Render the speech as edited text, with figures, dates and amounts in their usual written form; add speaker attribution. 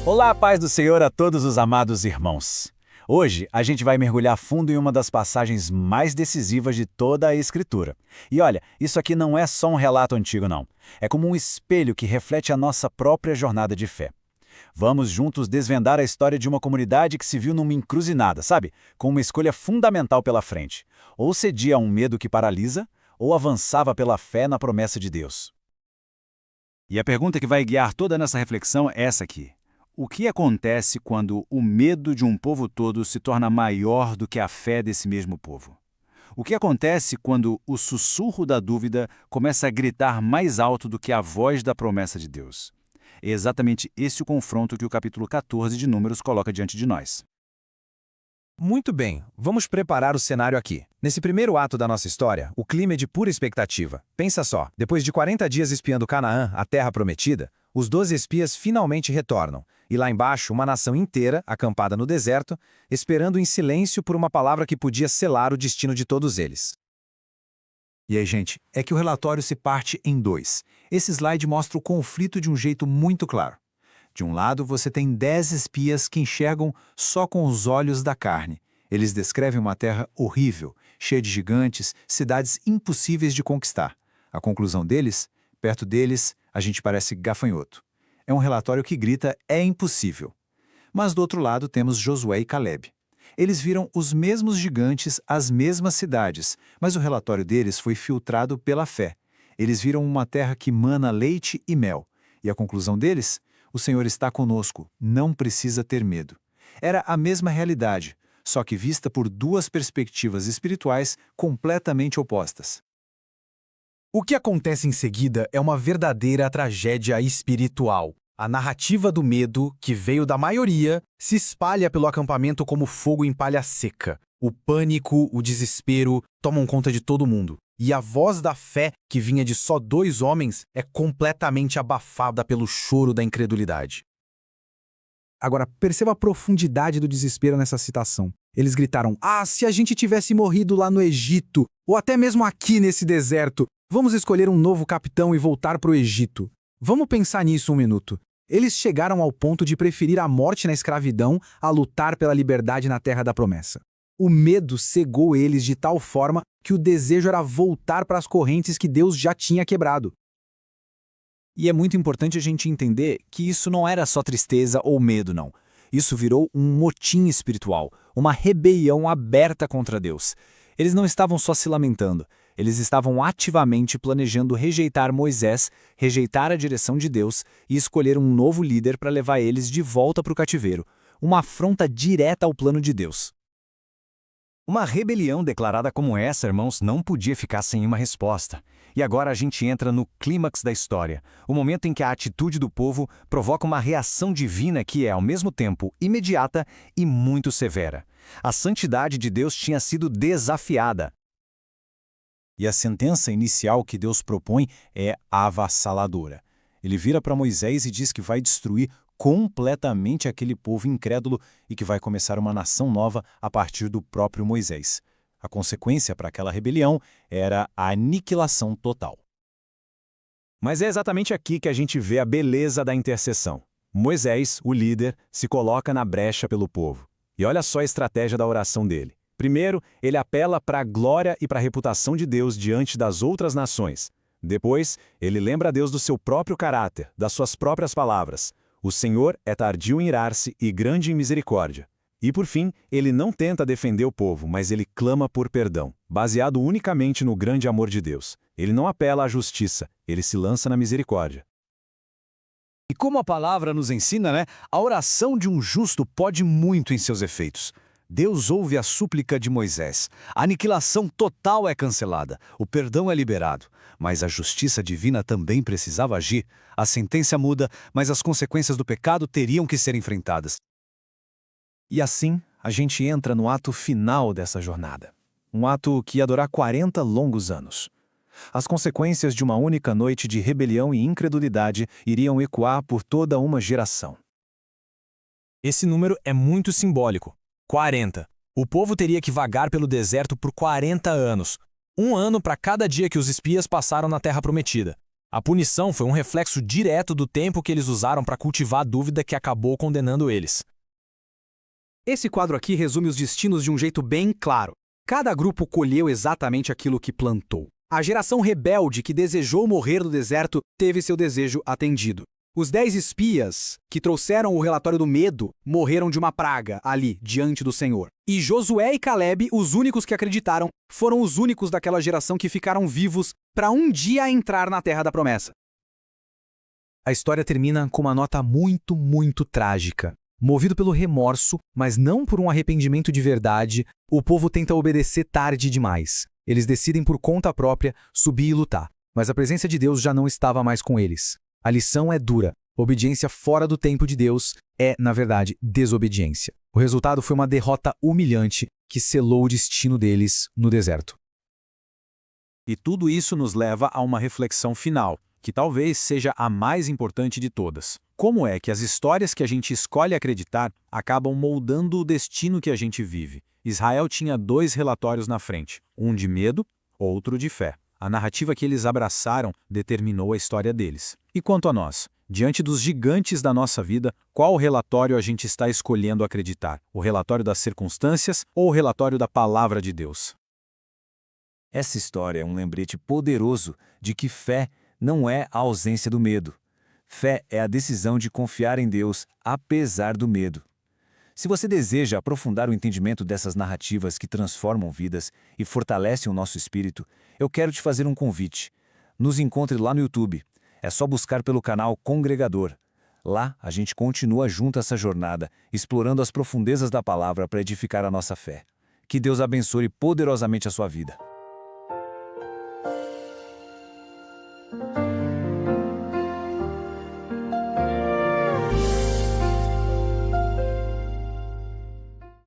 Speaker 1: Olá, paz do Senhor a todos os amados irmãos. Hoje a gente vai mergulhar fundo em uma das passagens mais decisivas de toda a Escritura. E olha, isso aqui não é só um relato antigo não. É como um espelho que reflete a nossa própria jornada de fé. Vamos juntos desvendar a história de uma comunidade que se viu numa encruzilhada, sabe? Com uma escolha fundamental pela frente. Ou cedia a um medo que paralisa, ou avançava pela fé na promessa de Deus. E a pergunta que vai guiar toda nessa reflexão é essa aqui. O que acontece quando o medo de um povo todo se torna maior do que a fé desse mesmo povo? O que acontece quando o sussurro da dúvida começa a gritar mais alto do que a voz da promessa de Deus? É exatamente esse o confronto que o capítulo 14 de Números coloca diante de nós.
Speaker 2: Muito bem, vamos preparar o cenário aqui. Nesse primeiro ato da nossa história, o clima é de pura expectativa. Pensa só, depois de 40 dias espiando Canaã, a terra prometida, os 12 espias finalmente retornam. E lá embaixo, uma nação inteira, acampada no deserto, esperando em silêncio por uma palavra que podia selar o destino de todos eles.
Speaker 3: E aí, gente, é que o relatório se parte em dois. Esse slide mostra o conflito de um jeito muito claro. De um lado, você tem 10 espias que enxergam só com os olhos da carne. Eles descrevem uma terra horrível, cheia de gigantes, cidades impossíveis de conquistar. A conclusão deles, perto deles, a gente parece gafanhoto. É um relatório que grita, é impossível. Mas do outro lado temos Josué e Caleb. Eles viram os mesmos gigantes, as mesmas cidades, mas o relatório deles foi filtrado pela fé. Eles viram uma terra que mana leite e mel. E a conclusão deles? O Senhor está conosco, não precisa ter medo. Era a mesma realidade, só que vista por duas perspectivas espirituais completamente opostas.
Speaker 2: O que acontece em seguida é uma verdadeira tragédia espiritual. A narrativa do medo, que veio da maioria, se espalha pelo acampamento como fogo em palha seca. O pânico, o desespero tomam conta de todo mundo. E a voz da fé, que vinha de só 2 homens, é completamente abafada pelo choro da incredulidade. Agora, perceba a profundidade do desespero nessa citação. Eles gritaram, se a gente tivesse morrido lá no Egito, ou até mesmo aqui nesse deserto, vamos escolher um novo capitão e voltar para o Egito. Vamos pensar nisso um minuto. Eles chegaram ao ponto de preferir a morte na escravidão a lutar pela liberdade na terra da promessa. O medo cegou eles de tal forma que o desejo era voltar para as correntes que Deus já tinha quebrado.
Speaker 1: E é muito importante a gente entender que isso não era só tristeza ou medo, não. Isso virou um motim espiritual, uma rebelião aberta contra Deus. Eles não estavam só se lamentando, eles estavam ativamente planejando rejeitar Moisés, rejeitar a direção de Deus e escolher um novo líder para levar eles de volta para o cativeiro, uma afronta direta ao plano de Deus.
Speaker 4: Uma rebelião declarada como essa, irmãos, não podia ficar sem uma resposta. E agora a gente entra no clímax da história, o momento em que a atitude do povo provoca uma reação divina que é, ao mesmo tempo, imediata e muito severa. A santidade de Deus tinha sido desafiada.
Speaker 1: E a sentença inicial que Deus propõe é avassaladora. Ele vira para Moisés e diz que vai destruir completamente aquele povo incrédulo e que vai começar uma nação nova a partir do próprio Moisés. A consequência para aquela rebelião era a aniquilação total. Mas é exatamente aqui que a gente vê a beleza da intercessão. Moisés, o líder, se coloca na brecha pelo povo. E olha só a estratégia da oração dele. Primeiro, ele apela para a glória e para a reputação de Deus diante das outras nações. Depois, ele lembra a Deus do seu próprio caráter, das suas próprias palavras. O Senhor é tardio em irar-se e grande em misericórdia. E por fim, ele não tenta defender o povo, mas ele clama por perdão, baseado unicamente no grande amor de Deus. Ele não apela à justiça, ele se lança na misericórdia.
Speaker 3: E como a palavra nos ensina, a oração de um justo pode muito em seus efeitos. Deus ouve a súplica de Moisés. A aniquilação total é cancelada, o perdão é liberado. Mas a justiça divina também precisava agir. A sentença muda, mas as consequências do pecado teriam que ser enfrentadas.
Speaker 2: E assim, a gente entra no ato final dessa jornada. Um ato que ia durar 40 longos anos. As consequências de uma única noite de rebelião e incredulidade iriam ecoar por toda uma geração. Esse número é muito simbólico. 40. O povo teria que vagar pelo deserto por 40 anos. 1 ano para cada dia que os espias passaram na Terra Prometida.
Speaker 5: A punição foi um reflexo direto do tempo que eles usaram para cultivar a dúvida que acabou condenando eles.
Speaker 2: Esse quadro aqui resume os destinos de um jeito bem claro. Cada grupo colheu exatamente aquilo que plantou. A geração rebelde que desejou morrer no deserto teve seu desejo atendido. Os 10 espias que trouxeram o relatório do medo morreram de uma praga ali, diante do Senhor. E Josué e Caleb, os únicos que acreditaram, foram os únicos daquela geração que ficaram vivos para um dia entrar na Terra da Promessa. A história termina com uma nota muito, muito trágica. Movido pelo remorso, mas não por um arrependimento de verdade, o povo tenta obedecer tarde demais. Eles decidem por conta própria subir e lutar, mas a presença de Deus já não estava mais com eles. A lição é dura. Obediência fora do tempo de Deus é, na verdade, desobediência. O resultado foi uma derrota humilhante que selou o destino deles no deserto.
Speaker 1: E tudo isso nos leva a uma reflexão final, que talvez seja a mais importante de todas. Como é que as histórias que a gente escolhe acreditar acabam moldando o destino que a gente vive? Israel tinha 2 relatórios na frente, um de medo, outro de fé. A narrativa que eles abraçaram determinou a história deles. E quanto a nós? Diante dos gigantes da nossa vida, qual relatório a gente está escolhendo acreditar? O relatório das circunstâncias ou o relatório da palavra de Deus?
Speaker 3: Essa história é um lembrete poderoso de que fé não é a ausência do medo. Fé é a decisão de confiar em Deus apesar do medo. Se você deseja aprofundar o entendimento dessas narrativas que transformam vidas e fortalecem o nosso espírito, eu quero te fazer um convite. Nos encontre lá no YouTube. É só buscar pelo canal Congregador. Lá, a gente continua junto essa jornada, explorando as profundezas da palavra para edificar a nossa fé. Que Deus abençoe poderosamente a sua vida.